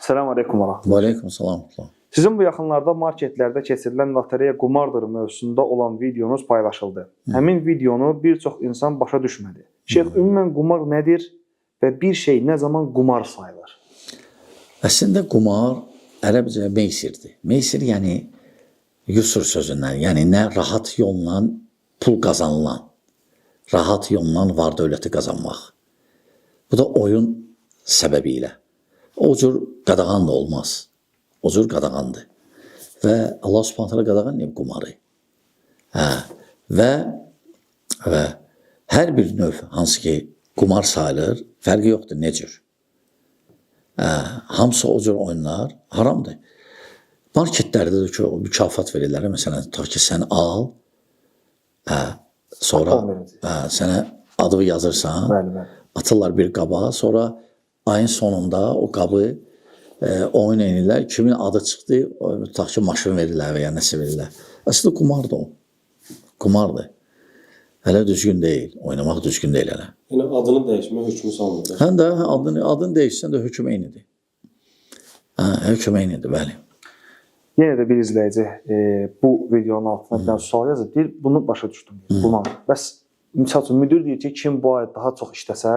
Selamun Aleyküm və Rahmetullah. Və aleyküm salam. Sizin bu yaxınlarda marketlərdə keçirilən lotereya qumardır mövzusunda olan videonuz paylaşıldı. Həmin videonu bir çox insan başa düşmədi. Şeyx, ümumən qumar nədir və bir şey nə zaman qumar sayılır? Əslində qumar ərəbcə meysirdir. Meysir yəni yusur sözündən, yəni nə rahat yolla pul qazanılan, rahat yolla var dövləti qazanmaq. Bu da oyun səbəbilə. O cür qadağan da olmaz. O cür qadağandır. Və Allah Subhanahu taala qadağan edib qumarı. Və hər bir növ hansı ki qumar sayılır, fərqi yoxdur nə cür. Hamısı o cür oyunlar haramdır. Marketlərdə də ki, o mükafat verirlər. Məsələn, ta ki sən al, sonra sənə adı yazırsan, atırlar bir qaba, sonra ayın sonunda o qabı oyun eynirlər. Kimin adı çıxdı, tutaq ki, maşın verirlər və ya nəsə verirlər. Əslində qumardır o. Qumardır. Hələ düzgün deyil. Oynamaq düzgün deyil hələ. Yəni adını dəyişmə hökmü salınır. Həm də adını dəyişsən də hökm eynidir. Hökm eynidir, bəli. Yenə də bir izləyici bu videonun altına bir sual yazır. Deyir, bunu başa düşdüm. Qumar. Bəs misal üçün müdir deyir ki, kim bu ay daha çox işləsə,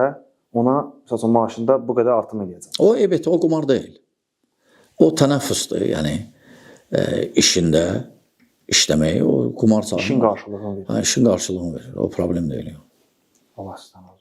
ona misal üçün maaşında bu qədər artım edəcək. O evet, o qumar deyil. O tənəffüsdür, yəni işində işləmək, o qumar çağırır. İşin qarşılığını verir. İşin qarşılığını verir. O problem deyil. Allah sizdən olsun.